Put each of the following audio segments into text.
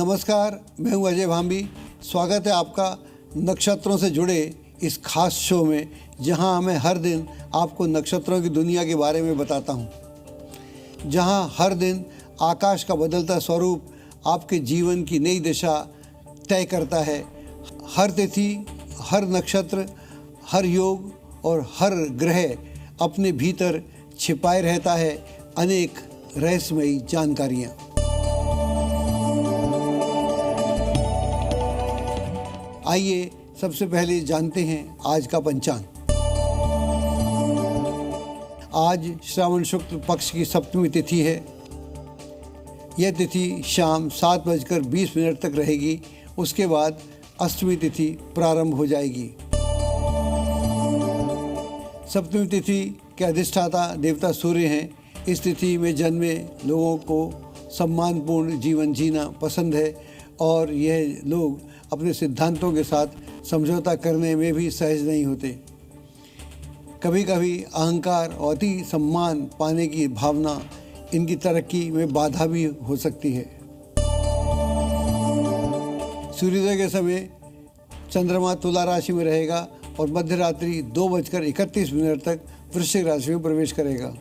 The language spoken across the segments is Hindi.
नमस्कार, मैं हूं अजय भांबी। स्वागत है आपका नक्षत्रों से जुड़े इस खास शो में, जहां मैं हर दिन आपको नक्षत्रों की दुनिया के बारे में बताता हूं। जहां हर दिन आकाश का बदलता स्वरूप आपके जीवन की नई दिशा तय करता है। हर तिथि, हर नक्षत्र, हर योग और हर ग्रह अपने भीतर छिपाए रहता है अनेक रहस्यमयी जानकारियाँ। आइए सबसे पहले जानते हैं आज का पंचांग। आज श्रावण शुक्ल पक्ष की सप्तमी तिथि है। यह तिथि शाम 7:20 तक रहेगी। उसके बाद अष्टमी तिथि प्रारंभ हो जाएगी। सप्तमी तिथि के अधिष्ठाता देवता सूर्य हैं। इस तिथि में जन्मे लोगों को सम्मानपूर्ण जीवन जीना पसंद है और यह लोग अपने सिद्धांतों के साथ समझौता करने में भी सहज नहीं होते। कभी कभी अहंकार और अति सम्मान पाने की भावना इनकी तरक्की में बाधा भी हो सकती है। सूर्योदय के समय चंद्रमा तुला राशि में रहेगा और मध्य रात्रि 2:31 तक वृश्चिक राशि में प्रवेश करेगा।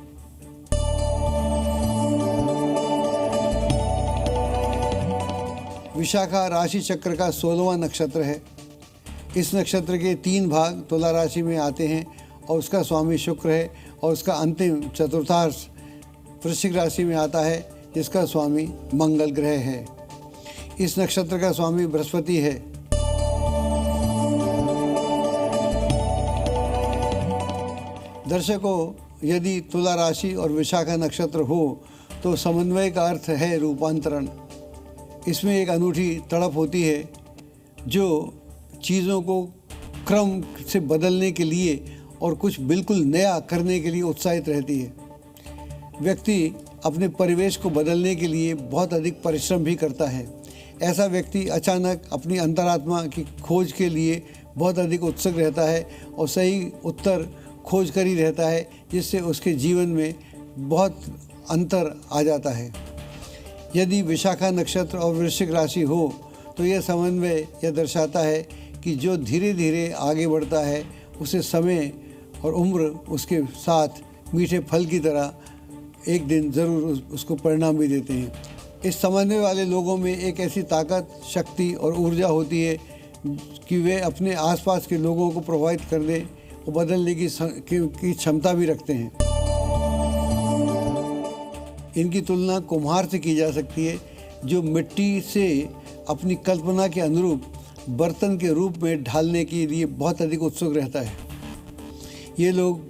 विशाखा राशि चक्र का 16वां नक्षत्र है। इस नक्षत्र के 3 भाग तुला राशि में आते हैं और उसका स्वामी शुक्र है और उसका अंतिम चतुर्थांश वृश्चिक राशि में आता है, जिसका स्वामी मंगल ग्रह है। इस नक्षत्र का स्वामी बृहस्पति है। दर्शकों, यदि तुला राशि और विशाखा नक्षत्र हो तो समन्वय का अर्थ है रूपांतरण। इसमें एक अनूठी तड़प होती है जो चीज़ों को क्रम से बदलने के लिए और कुछ बिल्कुल नया करने के लिए उत्साहित रहती है। व्यक्ति अपने परिवेश को बदलने के लिए बहुत अधिक परिश्रम भी करता है। ऐसा व्यक्ति अचानक अपनी अंतरात्मा की खोज के लिए बहुत अधिक उत्सुक रहता है और सही उत्तर खोज कर ही रहता है, जिससे उसके जीवन में बहुत अंतर आ जाता है। यदि विशाखा नक्षत्र और वृश्चिक राशि हो तो यह समन्वय यह दर्शाता है कि जो धीरे धीरे आगे बढ़ता है उसे समय और उम्र उसके साथ मीठे फल की तरह एक दिन ज़रूर उसको परिणाम भी देते हैं। इस समन्वय वाले लोगों में एक ऐसी ताकत, शक्ति और ऊर्जा होती है कि वे अपने आसपास के लोगों को प्रभावित करने और बदलने की क्षमता भी रखते हैं। इनकी तुलना कुम्हार से की जा सकती है, जो मिट्टी से अपनी कल्पना के अनुरूप बर्तन के रूप में ढालने के लिए बहुत अधिक उत्सुक रहता है। ये लोग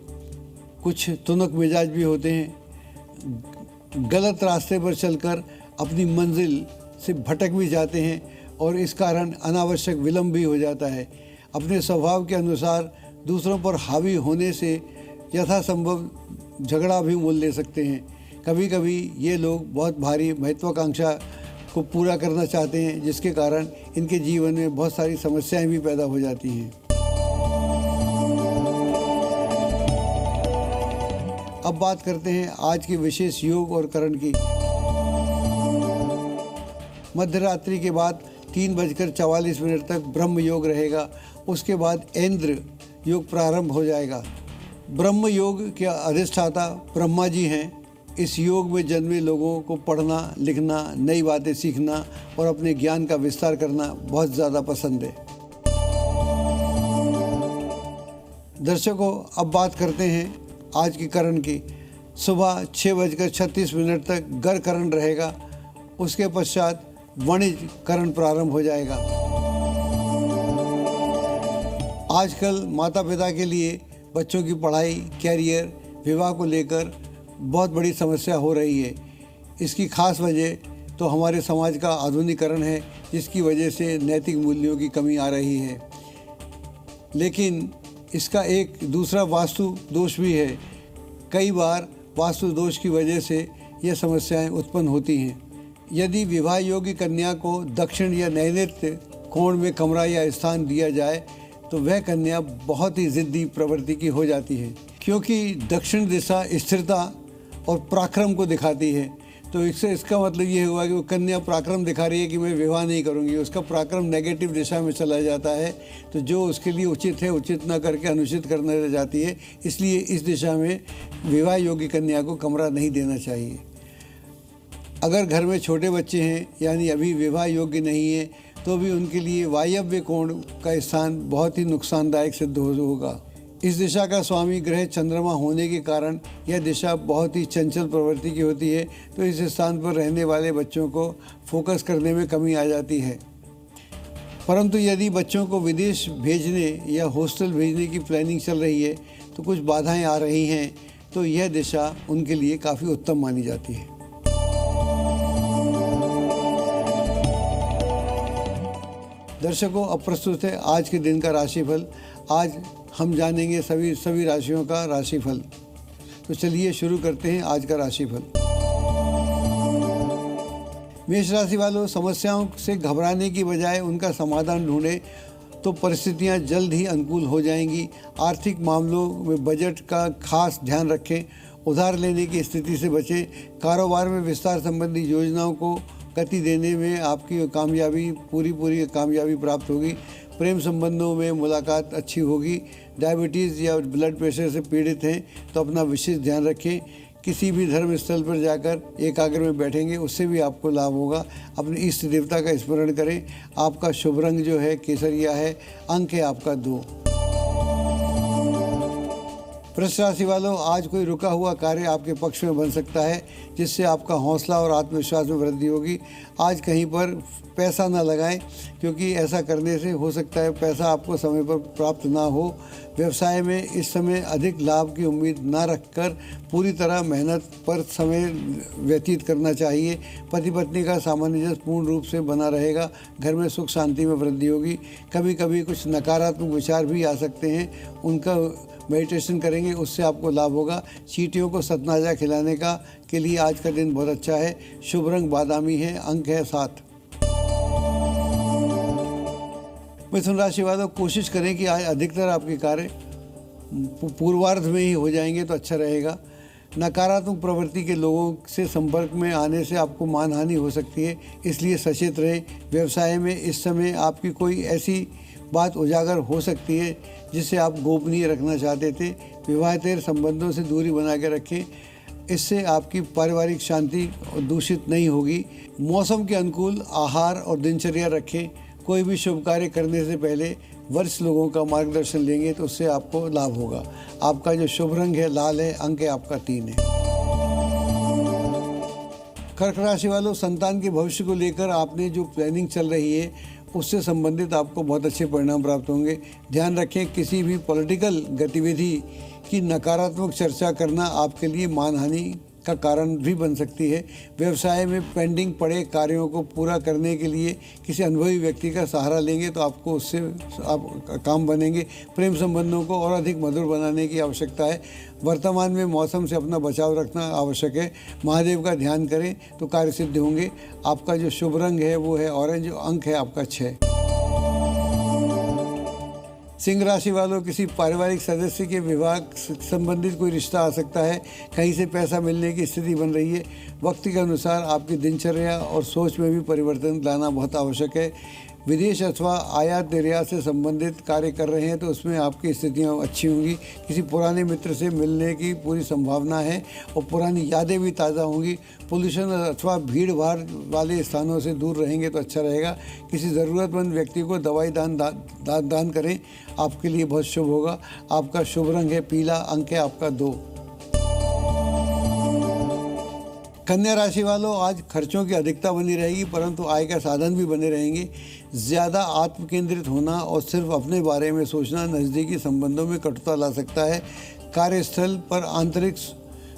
कुछ तुनक मिजाज भी होते हैं। गलत रास्ते पर चलकर अपनी मंजिल से भटक भी जाते हैं और इस कारण अनावश्यक विलंब भी हो जाता है। अपने स्वभाव के अनुसार दूसरों पर हावी होने से यथासंभव झगड़ा भी मोल ले सकते हैं। कभी कभी ये लोग बहुत भारी महत्वाकांक्षा को पूरा करना चाहते हैं, जिसके कारण इनके जीवन में बहुत सारी समस्याएं भी पैदा हो जाती हैं। अब बात करते हैं आज के विशेष योग और करण की। मध्य रात्रि के बाद 3:44 तक ब्रह्म योग रहेगा। उसके बाद इंद्र योग प्रारंभ हो जाएगा। ब्रह्म योग के अधिष्ठाता ब्रह्मा जी हैं। इस योग में जन्मे लोगों को पढ़ना, लिखना, नई बातें सीखना और अपने ज्ञान का विस्तार करना बहुत ज़्यादा पसंद है। दर्शकों, अब बात करते हैं आज की करण की। सुबह 6:36 तक गर करण रहेगा। उसके पश्चात वणिज करण प्रारंभ हो जाएगा। आजकल माता पिता के लिए बच्चों की पढ़ाई, कैरियर, विवाह को लेकर बहुत बड़ी समस्या हो रही है। इसकी खास वजह तो हमारे समाज का आधुनिकीकरण है, जिसकी वजह से नैतिक मूल्यों की कमी आ रही है। लेकिन इसका एक दूसरा वास्तु दोष भी है। कई बार वास्तु दोष की वजह से यह समस्याएं उत्पन्न होती हैं। यदि विवाह योग्य कन्या को दक्षिण या नैऋत्य कोण में कमरा या स्थान दिया जाए तो वह कन्या बहुत ही ज़िद्दी प्रवृत्ति की हो जाती है, क्योंकि दक्षिण दिशा स्थिरता और पराक्रम को दिखाती है। तो इससे इसका मतलब ये हुआ कि वो कन्या पराक्रम दिखा रही है कि मैं विवाह नहीं करूँगी, उसका पराक्रम नेगेटिव दिशा में चला जाता है। तो जो उसके लिए उचित है उचित ना करके अनुचित करने जाती है, इसलिए इस दिशा में विवाह योग्य कन्या को कमरा नहीं देना चाहिए। अगर घर में छोटे बच्चे हैं यानी अभी विवाह योग्य नहीं है तो भी उनके लिए वायव्य कोण का स्थान बहुत ही नुकसानदायक सिद्ध होगा। इस दिशा का स्वामी ग्रह चंद्रमा होने के कारण यह दिशा बहुत ही चंचल प्रवृत्ति की होती है, तो इस स्थान पर रहने वाले बच्चों को फोकस करने में कमी आ जाती है। परंतु यदि बच्चों को विदेश भेजने या हॉस्टल भेजने की प्लानिंग चल रही है तो कुछ बाधाएं आ रही हैं, तो यह दिशा उनके लिए काफ़ी उत्तम मानी जाती है। दर्शकों, अब प्रस्तुत है आज के दिन का राशिफल। आज हम जानेंगे सभी राशियों का राशिफल। तो चलिए शुरू करते हैं आज का राशिफल। मेष राशि वालों, समस्याओं से घबराने की बजाय उनका समाधान ढूंढें तो परिस्थितियां जल्द ही अनुकूल हो जाएंगी। आर्थिक मामलों में बजट का खास ध्यान रखें। उधार लेने की स्थिति से बचें। कारोबार में विस्तार संबंधी योजनाओं को गति देने में आपकी पूरी कामयाबी प्राप्त होगी। प्रेम संबंधों में मुलाकात अच्छी होगी। डायबिटीज़ या ब्लड प्रेशर से पीड़ित हैं तो अपना विशेष ध्यान रखें। किसी भी धर्म स्थल पर जाकर एकाग्र में बैठेंगे, उससे भी आपको लाभ होगा। अपने इष्ट देवता का स्मरण करें। आपका शुभ रंग जो है केसरिया है। अंक है आपका 2। वृष राशि वालों, आज कोई रुका हुआ कार्य आपके पक्ष में बन सकता है जिससे आपका हौसला और आत्मविश्वास में वृद्धि होगी। आज कहीं पर पैसा ना लगाएं क्योंकि ऐसा करने से हो सकता है पैसा आपको समय पर प्राप्त ना हो। व्यवसाय में इस समय अधिक लाभ की उम्मीद ना रखकर पूरी तरह मेहनत पर समय व्यतीत करना चाहिए। पति पत्नी का सामंजस्य पूर्ण रूप से बना रहेगा। घर में सुख शांति में वृद्धि होगी। कभी कभी कुछ नकारात्मक विचार भी आ सकते हैं, उनका मेडिटेशन करेंगे, उससे आपको लाभ होगा। चींटियों को सतनाजा खिलाने के लिए आज का दिन बहुत अच्छा है। शुभ रंग बादामी है। अंक है 7। मिथुन राशि वालों, कोशिश करें कि आज अधिकतर आपके कार्य पूर्वार्ध में ही हो जाएंगे तो अच्छा रहेगा। नकारात्मक प्रवृत्ति के लोगों से संपर्क में आने से आपको मानहानि हो सकती है, इसलिए सचेत रहें। व्यवसाय में इस समय आपकी कोई ऐसी बात उजागर हो सकती है जिसे आप गोपनीय रखना चाहते थे। विवाहेतर संबंधों से दूरी बना के रखें, इससे आपकी पारिवारिक शांति दूषित नहीं होगी। मौसम के अनुकूल आहार और दिनचर्या रखें। कोई भी शुभ कार्य करने से पहले वरिष्ठ लोगों का मार्गदर्शन लेंगे तो उससे आपको लाभ होगा। आपका जो शुभ रंग है लाल है। अंक है आपका 3 है। कर्क राशि वालों, संतान के भविष्य को लेकर आपने जो प्लानिंग चल रही है उससे संबंधित आपको बहुत अच्छे परिणाम प्राप्त होंगे। ध्यान रखें, किसी भी पॉलिटिकल गतिविधि की नकारात्मक चर्चा करना आपके लिए मानहानि का कारण भी बन सकती है। व्यवसाय में पेंडिंग पड़े कार्यों को पूरा करने के लिए किसी अनुभवी व्यक्ति का सहारा लेंगे तो आपको उससे आप काम बनेंगे। प्रेम संबंधों को और अधिक मधुर बनाने की आवश्यकता है। वर्तमान में मौसम से अपना बचाव रखना आवश्यक है। महादेव का ध्यान करें तो कार्य सिद्ध होंगे। आपका जो शुभ रंग है वो है ऑरेंज। अंक है आपका 6। सिंह राशि वालों, किसी पारिवारिक सदस्य के विवाह संबंधित कोई रिश्ता आ सकता है। कहीं से पैसा मिलने की स्थिति बन रही है। वक्त के अनुसार आपकी दिनचर्या और सोच में भी परिवर्तन लाना बहुत आवश्यक है। विदेश अथवा आयात निर्यात से संबंधित कार्य कर रहे हैं तो उसमें आपकी स्थितियां अच्छी होंगी। किसी पुराने मित्र से मिलने की पूरी संभावना है और पुरानी यादें भी ताज़ा होंगी। पोल्यूशन अथवा भीड़ भाड़ वाले स्थानों से दूर रहेंगे तो अच्छा रहेगा। किसी ज़रूरतमंद व्यक्ति को दवाई दान करें, आपके लिए बहुत शुभ होगा। आपका शुभ रंग है पीला। अंक है आपका 2। कन्या राशि वालों, आज खर्चों की अधिकता बनी रहेगी परंतु आय का साधन भी बने रहेंगे। ज़्यादा आत्म केंद्रित होना और सिर्फ अपने बारे में सोचना नज़दीकी संबंधों में कटुता ला सकता है। कार्यस्थल पर आंतरिक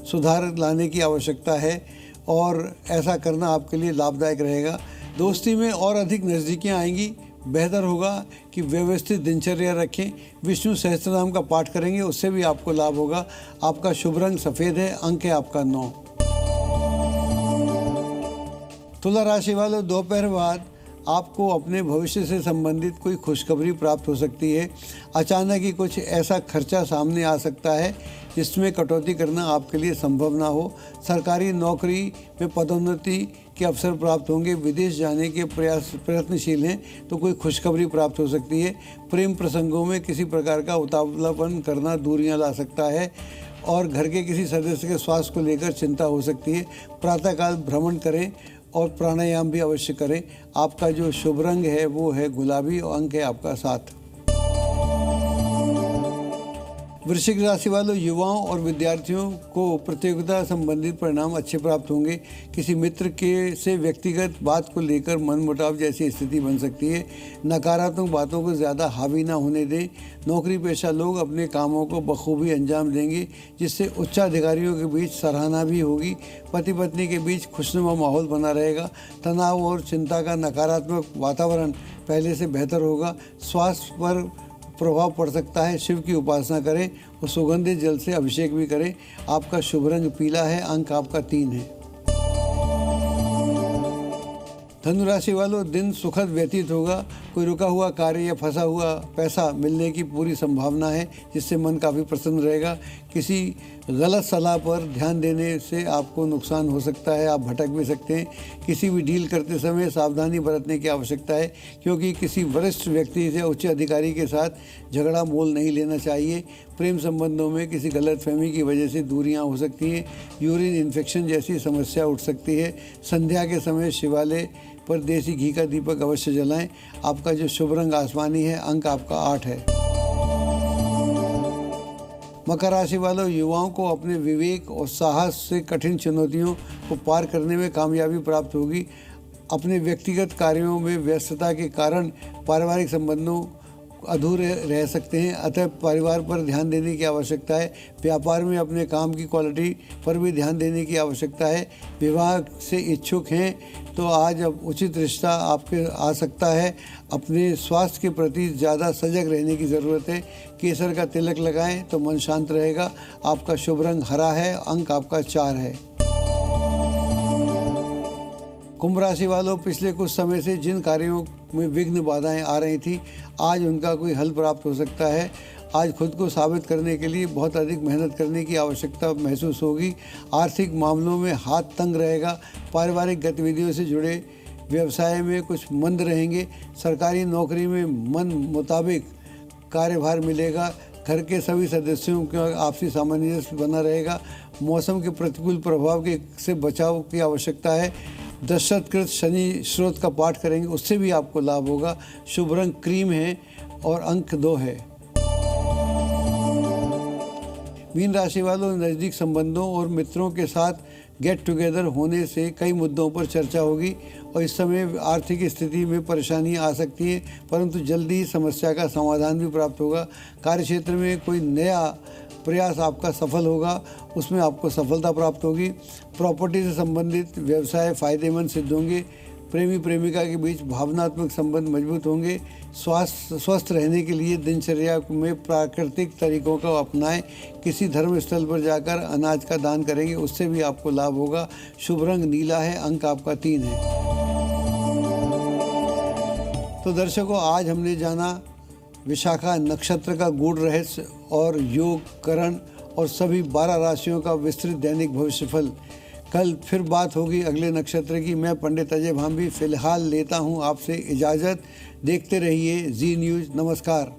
सुधार लाने की आवश्यकता है और ऐसा करना आपके लिए लाभदायक रहेगा। दोस्ती में और अधिक नज़दीकियाँ आएंगी। बेहतर होगा कि व्यवस्थित दिनचर्या रखें। विष्णु सहस्त्रनाम का पाठ करेंगे, उससे भी आपको लाभ होगा। आपका शुभ रंग सफ़ेद है। अंक है आपका 9। तुला राशि वालों, दोपहर बाद आपको अपने भविष्य से संबंधित कोई खुशखबरी प्राप्त हो सकती है। अचानक ही कुछ ऐसा खर्चा सामने आ सकता है जिसमें कटौती करना आपके लिए संभव ना हो। सरकारी नौकरी में पदोन्नति के अवसर प्राप्त होंगे। विदेश जाने के प्रयत्नशील हैं तो कोई खुशखबरी प्राप्त हो सकती है। प्रेम प्रसंगों में किसी प्रकार का उतावलापन करना दूरियां ला सकता है और घर के किसी सदस्य के स्वास्थ्य को लेकर चिंता हो सकती है। प्रातःकाल भ्रमण करें और प्राणायाम भी अवश्य करें। आपका जो शुभ रंग है वो है गुलाबी और अंक है आपका 7। वृश्चिक राशि वालों, युवाओं और विद्यार्थियों को प्रतियोगिता संबंधित परिणाम अच्छे प्राप्त होंगे। किसी मित्र के से व्यक्तिगत बात को लेकर मनमुटाव जैसी स्थिति बन सकती है। नकारात्मक बातों को ज़्यादा हावी ना होने दें। नौकरी पेशा लोग अपने कामों को बखूबी अंजाम देंगे जिससे उच्चाधिकारियों के बीच सराहना भी होगी। पति पत्नी के बीच खुशनुमा माहौल बना रहेगा। तनाव और चिंता का नकारात्मक वातावरण पहले से बेहतर होगा। स्वास्थ्य पर प्रभाव पड़ सकता है। शिव की उपासना करें और सुगंधित जल से अभिषेक भी करें। आपका शुभ रंग पीला है, अंक आपका 3 है। धनुराशि वालों, दिन सुखद व्यतीत होगा। कोई रुका हुआ कार्य या फंसा हुआ पैसा मिलने की पूरी संभावना है जिससे मन काफ़ी प्रसन्न रहेगा। किसी गलत सलाह पर ध्यान देने से आपको नुकसान हो सकता है, आप भटक भी सकते हैं। किसी भी डील करते समय सावधानी बरतने की आवश्यकता है क्योंकि किसी वरिष्ठ व्यक्ति से उच्च अधिकारी के साथ झगड़ा मोल नहीं लेना चाहिए। प्रेम संबंधों में किसी गलतफहमी की वजह से दूरियां हो सकती हैं। यूरिन इन्फेक्शन जैसी समस्या उठ सकती है। संध्या के समय शिवालय पर देसी घी का दीपक अवश्य जलाएं। आपका जो शुभ रंग आसमानी है, अंक आपका 8 है। मकर राशि वालों, युवाओं को अपने विवेक और साहस से कठिन चुनौतियों को पार करने में कामयाबी प्राप्त होगी। अपने व्यक्तिगत कार्यों में व्यस्तता के कारण पारिवारिक संबंधों अधूरे रह सकते हैं, अतः परिवार पर ध्यान देने की आवश्यकता है। व्यापार में अपने काम की क्वालिटी पर भी ध्यान देने की आवश्यकता है। विवाह से इच्छुक हैं तो आज अब उचित रिश्ता आपके आ सकता है। अपने स्वास्थ्य के प्रति ज़्यादा सजग रहने की ज़रूरत है। केसर का तिलक लगाएं तो मन शांत रहेगा। आपका शुभ रंग हरा है, अंक आपका 4 है। कुंभ राशि वालों, पिछले कुछ समय से जिन कार्यों में विघ्न बाधाएं आ रही थी आज उनका कोई हल प्राप्त हो सकता है। आज खुद को साबित करने के लिए बहुत अधिक मेहनत करने की आवश्यकता महसूस होगी। आर्थिक मामलों में हाथ तंग रहेगा। पारिवारिक गतिविधियों से जुड़े व्यवसाय में कुछ मंद रहेंगे। सरकारी नौकरी में मन मुताबिक कार्यभार मिलेगा। घर के सभी सदस्यों का आपसी सामंजस्य बना रहेगा। मौसम के प्रतिकूल प्रभाव से बचाव की आवश्यकता है। दशरथकृत शनि स्रोत का पाठ करेंगे, उससे भी आपको लाभ होगा। शुभ रंग क्रीम है और अंक 2 है। मीन राशि वालों, नज़दीक संबंधों और मित्रों के साथ गेट टुगेदर होने से कई मुद्दों पर चर्चा होगी और इस समय आर्थिक स्थिति में परेशानी आ सकती है, परंतु जल्दी ही समस्या का समाधान भी प्राप्त होगा। कार्यक्षेत्र में कोई नया प्रयास आपका सफल होगा, उसमें आपको सफलता प्राप्त होगी। प्रॉपर्टी से संबंधित व्यवसाय फायदेमंद सिद्ध होंगे। प्रेमी प्रेमिका के बीच भावनात्मक संबंध मजबूत होंगे। स्वस्थ रहने के लिए दिनचर्या में प्राकृतिक तरीकों का अपनाएं। किसी धर्म स्थल पर जाकर अनाज का दान करेंगे, उससे भी आपको लाभ होगा। शुभ रंग नीला है, अंक आपका 3 है। तो दर्शकों, आज हमने जाना विशाखा नक्षत्र का गूढ़ रहस्य और योग करण और सभी 12 राशियों का विस्तृत दैनिक भविष्यफल। कल फिर बात होगी अगले नक्षत्र की। मैं पंडित अजय भांभी फिलहाल लेता हूं आपसे इजाज़त। देखते रहिए जी न्यूज़। नमस्कार।